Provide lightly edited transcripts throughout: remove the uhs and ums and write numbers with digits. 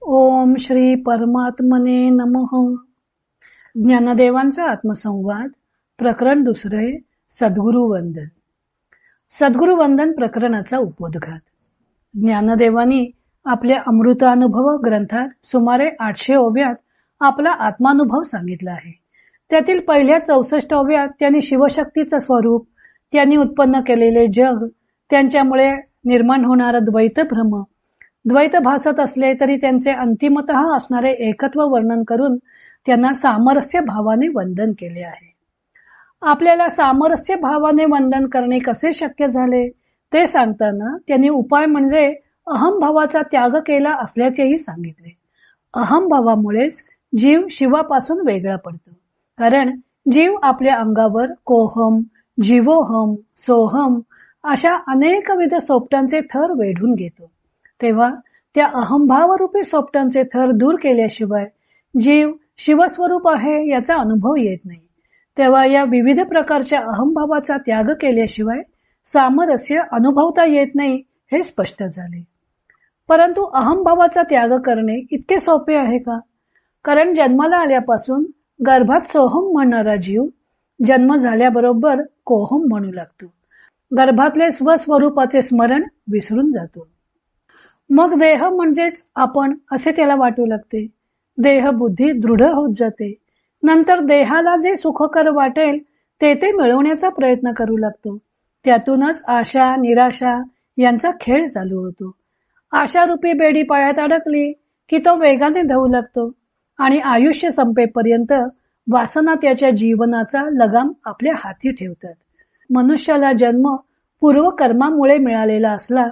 ओम श्री परमात्मने नमः. ज्ञानदेवांचा आत्मसंवाद प्रकरण 2. सद्गुरु वंदन. सद्गुरु वंदन प्रकरणाचा उपोद्घात. ज्ञानदेवांनी आपल्या अमृतानुभव ग्रंथात सुमारे 800 ओव्यात आपला आत्मानुभव सांगितला आहे. त्यातील पहिल्या 64 ओव्यात त्यांनी शिवशक्तीचं स्वरूप, त्यांनी उत्पन्न केलेले जग, त्यांच्यामुळे निर्माण होणारा द्वैत भ्रम, द्वैत भासत असले तरी त्यांचे अंतिमतः असणारे एकत्व वर्णन करून त्यांना सामरस्य भावाने वंदन केले आहे. आपल्याला सामरस्य भावाने वंदन करणे कसे शक्य झाले ते सांगताना त्यांनी उपाय म्हणजे अहमभावाचा त्याग केला असल्याचेही सांगितले. अहमभावामुळेच जीव शिवापासून वेगळा पडतो. कारण जीव आपल्या अंगावर कोहम, जीवोहम, सोहम अशा अनेकविध सोपटांचे थर वेढून घेतो. तेव्हा त्या अहंभावरूपी सोपटांचे थर दूर केल्याशिवाय जीव शिवस्वरूप आहे याचा अनुभव येत नाही. तेव्हा या विविध प्रकारच्या अहंभावाचा त्याग केल्याशिवाय सामरस्य अनुभवता येत नाही हे स्पष्ट झाले. परंतु अहंभावाचा त्याग करणे इतके सोपे आहे का? कारण जन्माला आल्यापासून गर्भात सोहम म्हणणारा जीव जन्म झाल्याबरोबर कोहम म्हणू लागतो. गर्भातले स्वस्वरूपाचे स्मरण विसरून जातो. मग देह म्हणजेच आपण असे त्याला वाटू लागते. देह बुद्धी दृढ होत जाते. नंतर देहाला जे सुखकर वाटेल ते मिळवण्याचा प्रयत्न करू लागतो. त्यातूनच आशा निराशा यांचा खेळ चालू होतो. आशारूपी बेडी पायात अडकली की तो वेगाने धावू लागतो आणि आयुष्य संपेपर्यंत वासना त्याच्या जीवनाचा लगाम आपल्या हाती ठेवतात. मनुष्याला जन्म पूर्वकर्मामुळे मिळालेला असला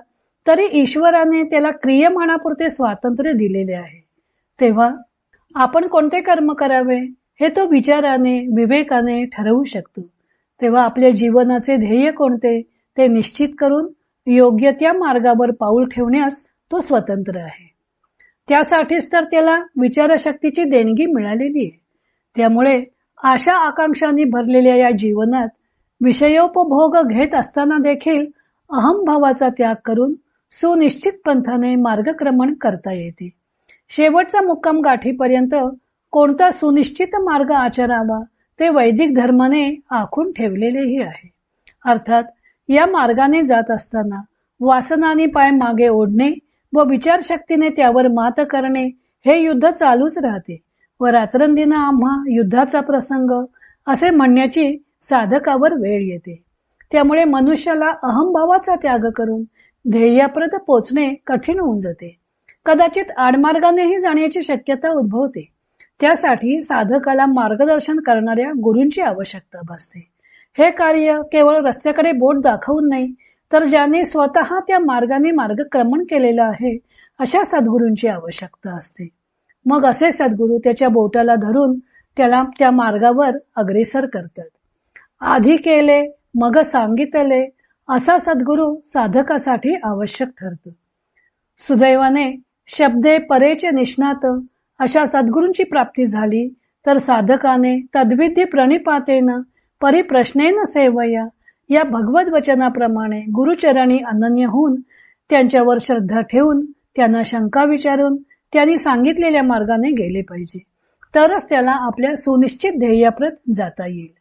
तरी ईश्वराने त्याला क्रियमानापुरते स्वातंत्र्य दिलेले आहे. तेव्हा आपण कोणते कर्म करावे हे तो विचाराने विवेकाने ठरवू शकतो. तेव्हा आपल्या जीवनाचे ध्येय कोणते ते निश्चित करून योग्य त्या मार्गावर पाऊल ठेवण्यास तो स्वतंत्र आहे. त्यासाठीच तर त्याला विचारशक्तीची देणगी मिळालेली आहे. त्यामुळे आशा आकांक्षांनी भरलेल्या या जीवनात विषयोपभोग घेत असताना देखील अहंभावाचा त्याग करून सुनिश्चित पंथाने मार्गक्रमण करता येते. शेवटचा मुक्काम गाठीपर्यंत कोणता सुनिश्चित मार्ग आचरावा ते वैदिक धर्माने आखून ठेवलेलेही आहे. अर्थात या मार्गाने जात असताना वासनाने पाय मागे ओढणे व विचारशक्तीने त्यावर मात करणे हे युद्ध चालूच राहते व रात्रंदिन आम्हा युद्धाचा प्रसंग असे म्हणण्याची साधकावर वेळ येते. त्यामुळे मनुष्याला अहंभावाचा त्याग करून ध्येयाप्रत पोचणे कठीण होऊन जाते. कदाचित आडमार्गानेही जाण्याची शक्यता उद्भवते. त्यासाठी साधकाला मार्गदर्शन करणाऱ्या गुरूंची आवश्यकता भासते. हे कार्य केवळ रस्त्याकडे बोट दाखवून नाही तर ज्याने स्वतः त्या मार्गाने मार्गक्रमण केलेलं आहे अशा सद्गुरूंची आवश्यकता असते. मग असे सद्गुरू त्याच्या बोटाला धरून त्याला त्या मार्गावर अग्रेसर करतात. आधी केले मग सांगितले असा सद्गुरू साधकासाठी आवश्यक ठरतो. सुदैवाने शब्दे परेचे निष्णात अशा सद्गुरूंची प्राप्ती झाली तर साधकाने तद्विधी प्रणिपातेन परिप्रश्नेन सेवया या भगवत वचनाप्रमाणे गुरुचरणी अनन्य होऊन त्यांच्यावर श्रद्धा ठेवून त्यांना शंका विचारून त्यांनी सांगितलेल्या मार्गाने गेले पाहिजे. तरच त्याला आपल्या सुनिश्चित ध्येयाप्रत जाता येईल.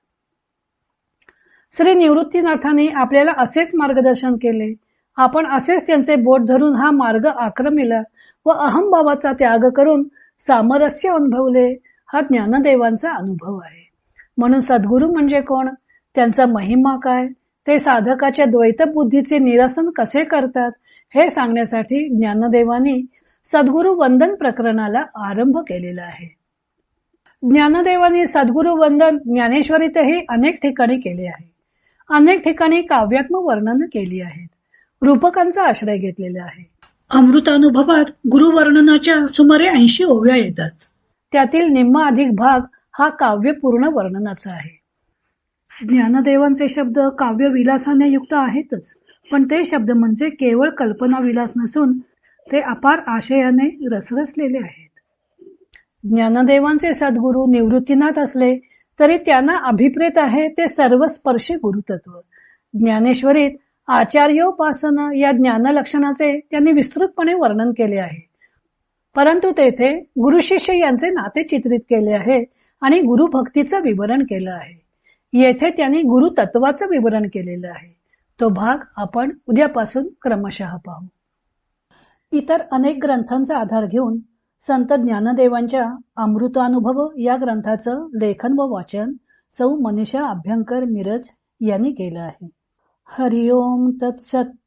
श्री निवृत्तीनाथांनी आपल्याला असेच मार्गदर्शन केले. आपण असेच त्यांचे बोट धरून हा मार्ग आक्रमिला व अहंभावाचा त्याग करून सामरस्य अनुभवले. हा ज्ञानदेवांचा अनुभव आहे. म्हणून सद्गुरू म्हणजे कोण, त्यांचा महिमा काय, ते साधकाच्या द्वैत बुद्धीचे निरसन कसे करतात हे सांगण्यासाठी ज्ञानदेवांनी सद्गुरु वंदन प्रकरणाला आरंभ केलेला आहे. ज्ञानदेवांनी सद्गुरु वंदन ज्ञानेश्वरीतही अनेक ठिकाणी केले आहे. अनेक ठिकाणी काव्यात्मक वर्णन केली आहेत. रूपकांचा आश्रय घेतलेला आहे. अमृतानुभवात गुरुवर्णनाच्या सुमारे 80 ओव्या येतात. त्यातील निम्मा अधिक भाग हा काव्य पूर्ण वर्णनाचा आहे. ज्ञानदेवांचे शब्द काव्य विलासाने युक्त आहेतच, पण ते शब्द म्हणजे केवळ कल्पना विलास नसून ते अपार आशयाने रसरसलेले आहेत. ज्ञानदेवांचे सद्गुरू निवृत्तीनाथ असले तरी त्यांना अभिप्रेत आहे ते सर्वस्पर्शी गुरुतत्व. ज्ञानेश्वरीत आचार्योपासन या ज्ञान लक्षणाचे त्यांनी विस्तृतपणे वर्णन केले आहे. परंतु तेथे गुरु शिष्य यांचे नाते चित्रित केले आहे आणि गुरुभक्तीचं विवरण केलं आहे. येथे त्यांनी गुरु तत्वाचं विवरण केलेलं आहे. तो भाग आपण उद्यापासून क्रमशः पाहू. इतर अनेक ग्रंथांचा आधार घेऊन संत ज्ञानदेवांच्या अमृतानुभव या ग्रंथाचं लेखन व वाचन सौ मनीषा अभ्यंकर मिरज यांनी केलं आहे. हरिओम तत्सत.